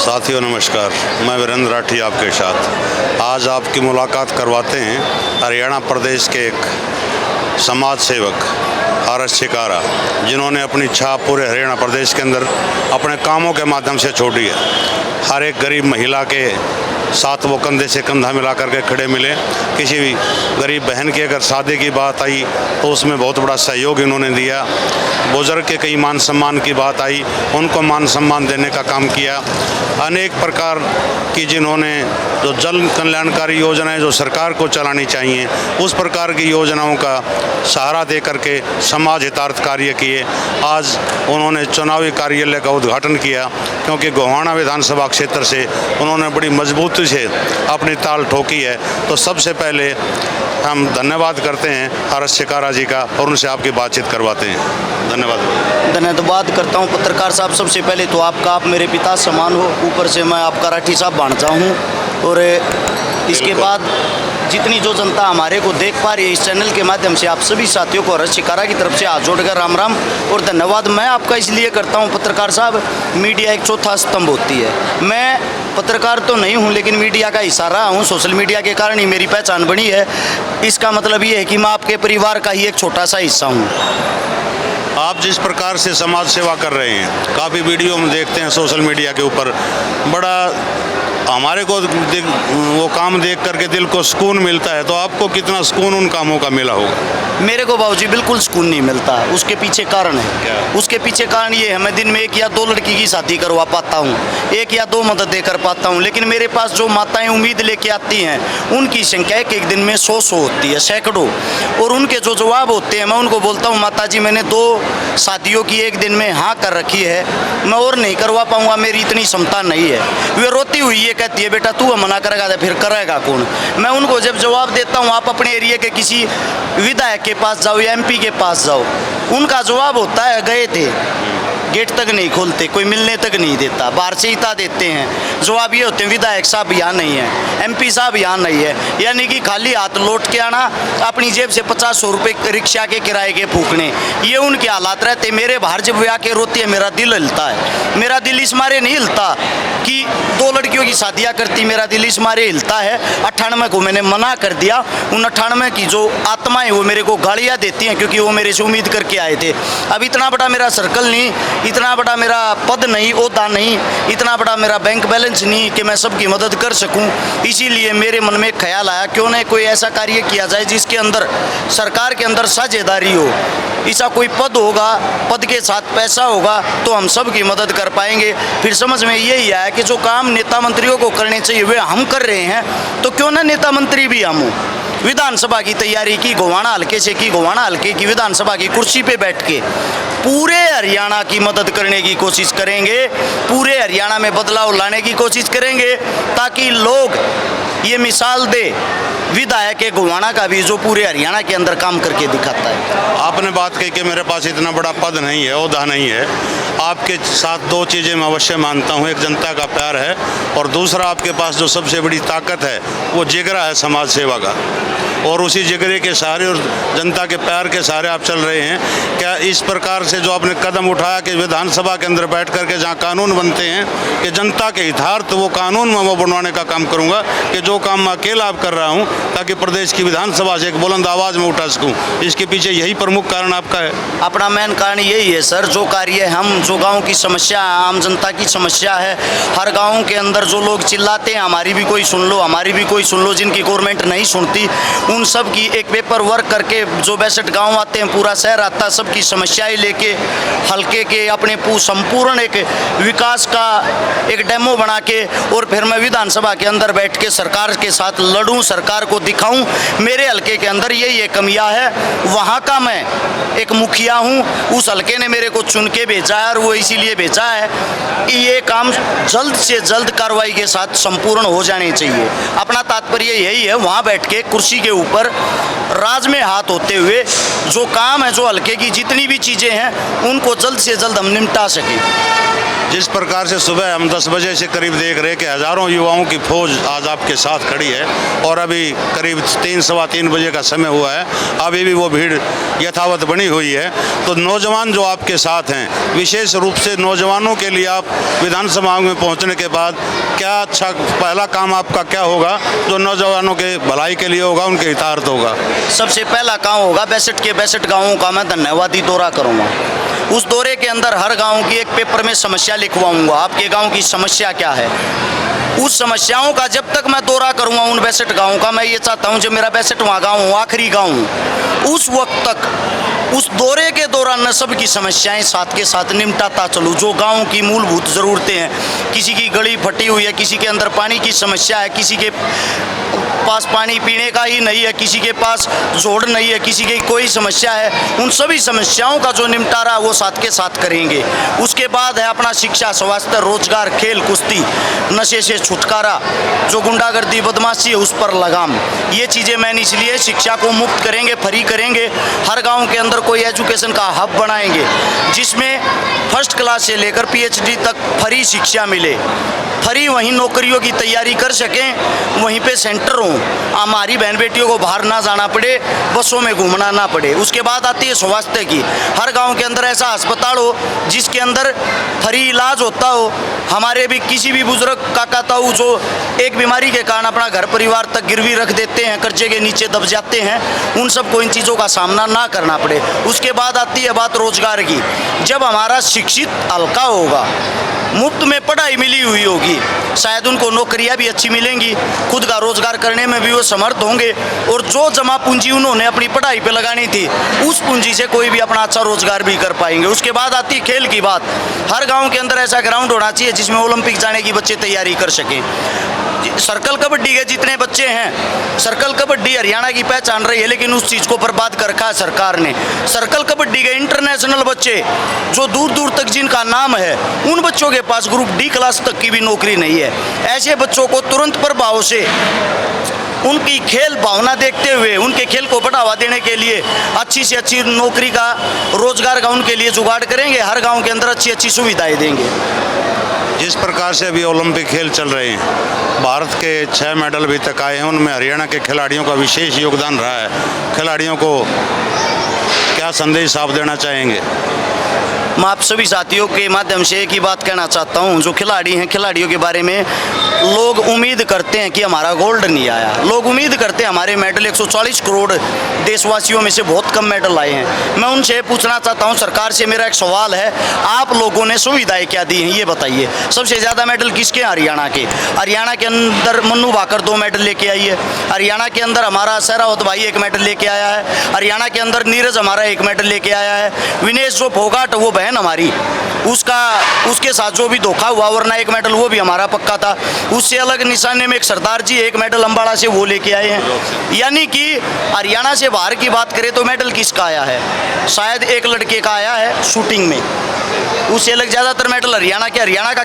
साथियों नमस्कार, मैं वीरेंद्र राठी आपके साथ आज आपकी मुलाकात करवाते हैं हरियाणा प्रदेश के एक समाज सेवक आर.एस. शिकारा, जिन्होंने अपनी छाप पूरे हरियाणा प्रदेश के अंदर अपने कामों के माध्यम से छोड़ी है। हर एक गरीब महिला के साथ वो कंधे से कंधा मिला करके खड़े मिले। किसी भी गरीब बहन की अगर शादी की बात आई तो उसमें बहुत बड़ा सहयोग इन्होंने दिया। बुजुर्ग के कई मान सम्मान की बात आई, उनको मान सम्मान देने का काम किया। अनेक प्रकार की जिन्होंने जो जन कल्याणकारी योजनाएं जो सरकार को चलानी चाहिए उस प्रकार की योजनाओं का सहारा दे करके समाज हितार्थ कार्य किए। आज उन्होंने चुनावी कार्यालय का उद्घाटन किया, क्योंकि गोहाना विधानसभा क्षेत्र से उन्होंने बड़ी मजबूती से अपनी ताल ठोकी है। तो सबसे पहले हम धन्यवाद करते हैं आर.एस. शिकारा जी का और उनसे आपकी बातचीत करवाते हैं। धन्यवाद करता हूं पत्रकार साहब। सबसे पहले तो आप मेरे पिता समान हो, ऊपर से मैं आपका राठी साहब भांजा हूं। और इसके बाद जितनी जो जनता हमारे को देख पा रही है इस चैनल के माध्यम से, आप सभी साथियों को आर.एस. शिकारा की तरफ से हाथ जोड़कर राम राम और धन्यवाद मैं आपका इसलिए करता हूं पत्रकार साहब। मीडिया एक चौथा स्तंभ होती है। मैं पत्रकार तो नहीं हूं, लेकिन मीडिया का हिस्सा रहा हूं। सोशल मीडिया के कारण ही मेरी पहचान बनी है। इसका मतलब ये है कि मैं आपके परिवार का ही एक छोटा सा हिस्सा हूँ। आप जिस प्रकार से समाज सेवा कर रहे हैं, काफ़ी वीडियो में देखते हैं सोशल मीडिया के ऊपर, बड़ा हमारे को वो काम देख करके दिल को सुकून मिलता है। तो आपको कितना सुकून उन कामों का मिला होगा? मेरे को बाबूजी बिल्कुल सुकून नहीं मिलता। उसके पीछे कारण है क्या? उसके पीछे कारण ये है, मैं दिन में 1 या 2 लड़की की शादी करवा पाता हूँ, 1 या 2 मदद दे कर पाता हूँ। लेकिन मेरे पास जो माताएं उम्मीद लेके आती हैं उनकी संख्या एक दिन में 100 होती है, सैकड़ों। और उनके जो जवाब होते हैं, मैं उनको बोलता हूँ माता जी मैंने 2 शादियों की एक दिन में हाँ कर रखी है, मैं और नहीं करवा पाऊँगा, मेरी इतनी क्षमता नहीं है। वे रोती हुई ये कहती है बेटा तू मना करेगा तो फिर करेगा कौन? मैं उनको जब जवाब देता हूँ आप अपने एरिया के किसी विधायक के पास जाओ या MP के पास जाओ, उनका जवाब होता है गए थे, गेट तक नहीं खोलते, कोई मिलने तक नहीं देता, बाहर से इता देते हैं। जवाब ये होते हैं विधायक साहब यहाँ नहीं है, MP साहब यहाँ नहीं है। यानी कि खाली हाथ लौट के आना, अपनी जेब से 50-100 रुपये रिक्शा के किराए के फूकने, ये उनके हालात रहते। मेरे बाहर जब वे आके रोती है मेरा दिल हिलता है। मेरा दिल इस मारे नहीं हिलता कि 2 लड़कियों की शादियाँ करती, मेरा दिल इस मारे हिलता है 98 को मैंने मना कर दिया। उन 98 की जो आत्माएँ वो मेरे को गालियाँ देती हैं, क्योंकि वो मेरे से उम्मीद करके आए थे। अब इतना बड़ा मेरा सर्कल नहीं, इतना बड़ा मेरा पद नहीं, ओहदा नहीं, इतना बड़ा मेरा बैंक बैलेंस नहीं कि मैं सबकी मदद कर सकूं। इसीलिए मेरे मन में एक ख्याल आया क्यों न कोई ऐसा कार्य किया जाए जिसके अंदर सरकार के अंदर साझेदारी हो। ऐसा कोई पद होगा, पद के साथ पैसा होगा तो हम सब की मदद कर पाएंगे। फिर समझ में यही आया कि जो काम नेता मंत्रियों को करने चाहिए वे हम कर रहे हैं, तो क्यों ना नेता मंत्री भी हम हो। विधानसभा की तैयारी की, गोहाना हल्के से की, गोहाना हल्के की विधानसभा की कुर्सी पे बैठ के पूरे हरियाणा की मदद करने की कोशिश करेंगे, पूरे हरियाणा में बदलाव लाने की कोशिश करेंगे, ताकि लोग ये मिसाल दे विधायक है गोहाना का भी जो पूरे हरियाणा के अंदर काम करके दिखाता है। आपने बात कही कि मेरे पास इतना बड़ा पद नहीं है, ओहदा नहीं है। आपके साथ 2 चीज़ें मैं अवश्य मानता हूँ, एक जनता का प्यार है और दूसरा आपके पास जो सबसे बड़ी ताकत है वो जिगरा है समाज सेवा का। और उसी जिगरे के सहारे और जनता के प्यार के सहारे आप चल रहे हैं। क्या इस प्रकार से जो आपने कदम उठाया कि विधानसभा के अंदर बैठ करके जहाँ कानून बनते हैं कि जनता के हितार्थ वो कानून मैं वो बनवाने का काम करूँगा कि जो काम मैं अकेला अब कर रहा हूँ, ताकि प्रदेश की विधानसभा से एक बुलंद आवाज़ में उठा सकूँ। इसके पीछे यही प्रमुख कारण आपका है? अपना मेन कारण यही है सर, जो कार्य हम जो गाँव की समस्या है, आम जनता की समस्या है, हर गाँव के अंदर जो लोग चिल्लाते हैं हमारी भी कोई सुन लो, हमारी भी कोई सुन लो, जिनकी गवर्नमेंट नहीं सुनती, उन सब की एक पेपर वर्क करके जो 62 गांव आते हैं, पूरा शहर आता है, सबकी समस्याएं लेके हल्के के अपने संपूर्ण एक विकास का एक डेमो बना के और फिर मैं विधानसभा के अंदर बैठ के सरकार के साथ लड़ूं, सरकार को दिखाऊं मेरे हल्के के अंदर ये कमियां है। वहां का मैं एक मुखिया हूं, उस हल्के ने मेरे को चुन के भेजा है और वो इसीलिए भेजा है कि ये काम जल्द से जल्द कार्रवाई के साथ संपूर्ण हो जाने चाहिए। अपना तात्पर्य यही है, वहाँ बैठ के कुर्सी के ऊपर राज में हाथ होते हुए जो काम है, जो हल्के की जितनी भी चीज़ें हैं उनको जल्द से जल्द हम निपटा सकें। जिस प्रकार से सुबह हम 10 बजे से करीब देख रहे हैं कि हज़ारों युवाओं की फौज आज आपके साथ खड़ी है और अभी करीब 3 सवा 3 बजे का समय हुआ है, अभी भी वो भीड़ यथावत बनी हुई है। तो नौजवान जो आपके साथ हैं, विशेष रूप से नौजवानों के लिए आप विधानसभा में पहुंचने के बाद क्या अच्छा पहला काम आपका क्या होगा जो नौजवानों के भलाई के लिए होगा, उनके हितार्थ होगा? सबसे पहला काम होगा 62 के 62 गाँवों का मैं धन्यवादी दौरा करूँगा। उस दौरे के अंदर हर गांव की एक पेपर में समस्या लिखवाऊंगा, आपके गांव की समस्या क्या है। उस समस्याओं का जब तक मैं दौरा करूंगा उन 62 गाँव का, मैं ये चाहता हूं जब मेरा 62वां गाँव हो, आखिरी गाँव हो, उस वक्त तक उस दौरे के दौरान मैं सबकी समस्याएं साथ के साथ निपटाता चलूँ। जो गाँव की मूलभूत ज़रूरतें हैं, किसी की गली फटी हुई है, किसी के अंदर पानी की समस्या है, किसी के पास पानी पीने का ही नहीं है, किसी के पास जोड़ नहीं है, किसी की कोई समस्या है, उन सभी समस्याओं का जो निपटारा है वो साथ के साथ करेंगे। उसके बाद है अपना शिक्षा, स्वास्थ्य, रोजगार, खेल, कुश्ती, नशे से छुटकारा, जो गुंडागर्दी बदमाशी है उस पर लगाम। ये चीज़ें मैंने इसलिए शिक्षा को मुफ्त करेंगे, फ्री करेंगे। हर गांव के अंदर कोई एजुकेशन का हब बनाएंगे जिसमें फर्स्ट क्लास से लेकर PhD तक फ्री शिक्षा मिले, फ्री वहीं नौकरियों की तैयारी कर सकें, वहीं पे सेंटर हों, हमारी बहन बेटियों को बाहर ना जाना पड़े, बसों में घूमना ना पड़े। उसके बाद आती है स्वास्थ्य की, हर गांव के अंदर ऐसा अस्पताल हो जिसके अंदर फ्री इलाज होता हो। हमारे भी किसी भी बुजुर्ग काका ताऊ जो एक बीमारी के कारण अपना घर परिवार तक गिरवी रख देते हैं, कर्जे के नीचे दब जाते हैं, उन सबको इन चीज़ों का सामना ना करना पड़े। उसके बाद आती है बात रोजगार की। जब हमारा शिक्षित हल्का होगा, मुफ्त में पढ़ाई मिली हुई होगी, शायद उनको नौकरियां भी अच्छी मिलेंगी, खुद का रोजगार करने में भी वो समर्थ होंगे, और जो जमा पूंजी उन्होंने अपनी पढ़ाई पे लगानी थी उस पूंजी से कोई भी अपना अच्छा रोजगार भी कर पाएंगे। उसके बाद आती खेल की बात। हर गांव के अंदर ऐसा ग्राउंड होना चाहिए जिसमें ओलंपिक जाने की बच्चे तैयारी कर सकें। सर्कल कबड्डी के जितने बच्चे हैं, सर्कल कबड्डी हरियाणा की पहचान रही है, लेकिन उस चीज़ को बर्बाद कर रखा है सरकार ने। सर्कल कबड्डी के इंटरनेशनल बच्चे जो दूर दूर तक जिनका नाम है, उन बच्चों के पास ग्रुप D क्लास तक की भी नौकरी नहीं है। ऐसे बच्चों को तुरंत प्रभाव से उनकी खेल भावना देखते हुए उनके खेल को बढ़ावा देने के लिए अच्छी से अच्छी नौकरी का, रोजगार का उनके लिए जुगाड़ करेंगे। हर गांव के अंदर अच्छी अच्छी सुविधाएं देंगे। जिस प्रकार से अभी ओलंपिक खेल चल रहे हैं, भारत के 6 मेडल अभी तक आए हैं, उनमें हरियाणा के खिलाड़ियों का विशेष योगदान रहा है। खिलाड़ियों को क्या संदेश आप देना चाहेंगे? मैं आप सभी साथियों के माध्यम से एक ही बात कहना चाहता हूं, जो खिलाड़ी हैं, खिलाड़ियों के बारे में लोग उम्मीद करते हैं कि हमारा गोल्ड नहीं आया, लोग उम्मीद करते हैं हमारे मेडल 140 करोड़ देशवासियों में से बहुत कम मेडल आए हैं। मैं उनसे पूछना चाहता हूं, सरकार से मेरा एक सवाल है, आप लोगों ने सुविधाएं क्या दी हैं ये बताइए। सबसे ज़्यादा मेडल किसके? हरियाणा के। हरियाणा के अंदर मन्नू भाकर 2 मेडल लेके आई है। हरियाणा के अंदर हमारा सहरावत भाई 1 मेडल लेके आया है। हरियाणा के अंदर नीरज हमारा 1 मेडल लेके आया है। विनेश जो फोगाट वो बहन हमारी, उसके साथ जो भी धोखा हुआ, वरना 1 मेडल वो भी हमारा पक्का था। उससे अलग निशाने में एक सरदार जी 1 मेडल अम्बाड़ा से वो लेके आए हैं। यानी कि हरियाणा से बाहर की बात करें तो मेडल किसका आया है? शायद एक लड़के का आया है शूटिंग में, उससे अलग ज़्यादातर मेडल हरियाणा का